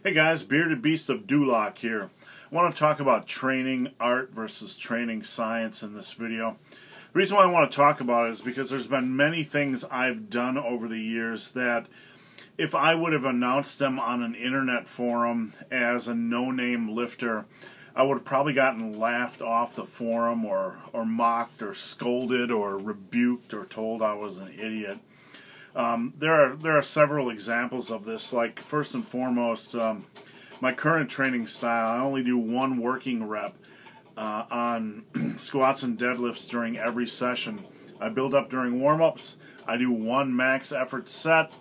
Hey guys, Bearded Beast of Duloc here. I want to talk about training art versus training science in this video. The reason why I want to talk about it is because there's been many things I've done over the years that if I would have announced them on an internet forum as a no-name lifter, I would have probably gotten laughed off the forum or mocked or scolded or rebuked or told I was an idiot. There are several examples of this. Like, first and foremost, my current training style, I only do one working rep on squats and deadlifts during every session. I build up during warm-ups, I do one max effort set,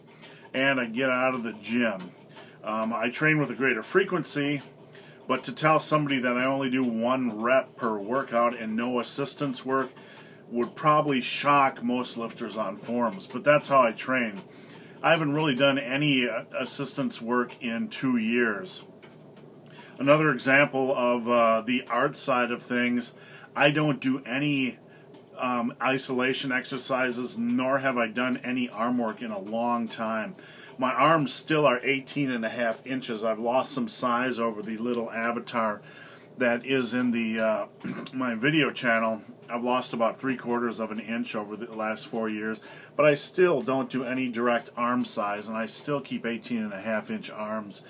and I get out of the gym. I train with a greater frequency, but to tell somebody that I only do one rep per workout and no assistance work would probably shock most lifters on forums, but that's how I train. I haven't really done any assistance work in 2 years. Another example of the art side of things, I don't do any isolation exercises, nor have I done any arm work in a long time. My arms still are 18.5 inches. I've lost some size over the little avatar that is in the my video channel. I've lost about 3/4 of an inch over the last 4 years, but I still don't do any direct arm size, and I still keep 18.5 inch arms.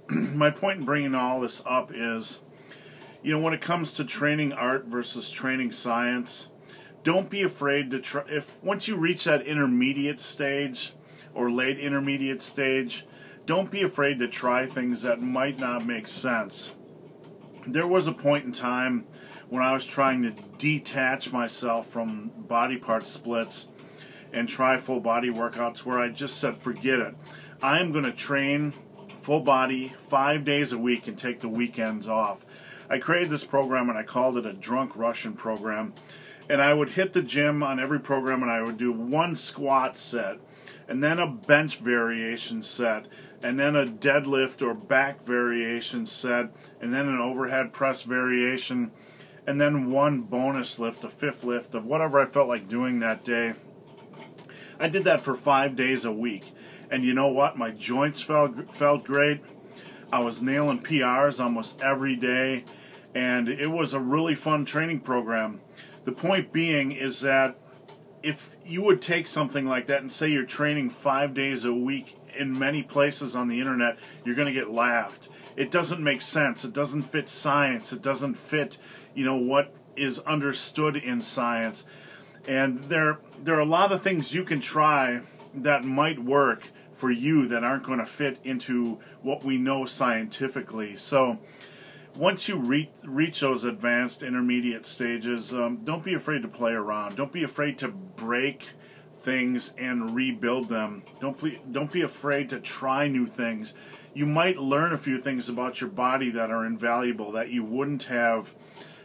My point in bringing all this up is, you know, when it comes to training art versus training science, don't be afraid to try. Once you reach that intermediate stage or late intermediate stage, don't be afraid to try things that might not make sense. There was a point in time when I was trying to detach myself from body part splits and try full body workouts where I just said, forget it. I am going to train full body 5 days a week and take the weekends off. I created this program and I called it a drunk Russian program. And I would hit the gym on every program and I would do one squat set, and then a bench variation set, and then a deadlift or back variation set, and then an overhead press variation, and then one bonus lift, a fifth lift of whatever I felt like doing that day. I did that for 5 days a week, and you know what? My joints felt great. I was nailing PRs almost every day, and it was a really fun training program. The point being is that if you would take something like that and say you're training 5 days a week in many places on the internet, you're going to get laughed. It doesn't make sense. It doesn't fit science. It doesn't fit, you know, what is understood in science. And there are a lot of things you can try that might work for you that aren't going to fit into what we know scientifically. So once you reach those advanced intermediate stages, don't be afraid to play around. Don't be afraid to break things and rebuild them. Don't be afraid to try new things. You might learn a few things about your body that are invaluable that you wouldn't have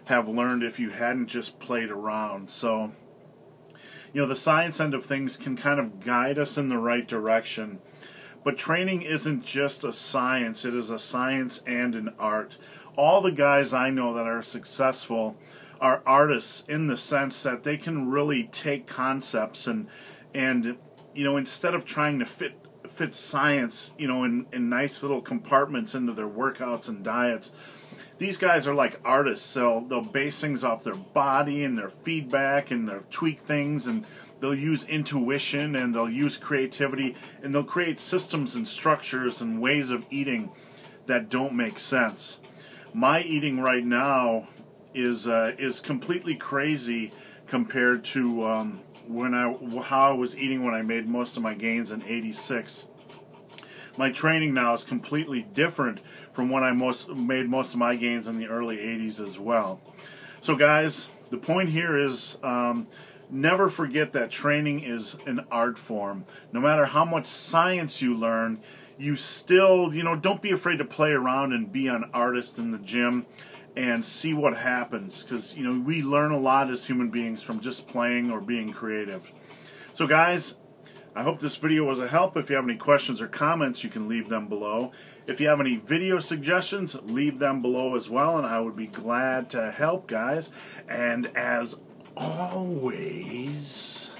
learned if you hadn't just played around. So, you know, the science end of things can kind of guide us in the right direction. But training isn't just a science, it is a science and an art. All the guys I know that are successful are artists in the sense that they can really take concepts and you know, instead of trying to fit science, you know, in nice little compartments into their workouts and diets, these guys are like artists. They'll base things off their body and their feedback, and they'll tweak things, and they'll use intuition, and they'll use creativity, and they'll create systems and structures and ways of eating that don't make sense. My eating right now is completely crazy compared to how I was eating when I made most of my gains in '86. My training now is completely different from when I made most of my gains in the early '80s as well. So guys, the point here is never forget that training is an art form. No matter how much science you learn, you still, you know, don't be afraid to play around and be an artist in the gym and see what happens, because, you know, we learn a lot as human beings from just playing or being creative. So guys, I hope this video was a help. If you have any questions or comments, you can leave them below. If you have any video suggestions, leave them below as well, and I would be glad to help, guys. And as always,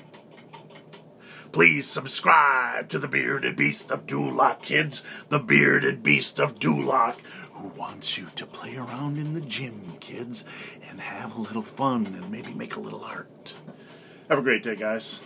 Please subscribe to the Bearded Beast of Duloc, kids. The Bearded Beast of Duloc, who wants you to play around in the gym, kids, and have a little fun and maybe make a little art. Have a great day, guys.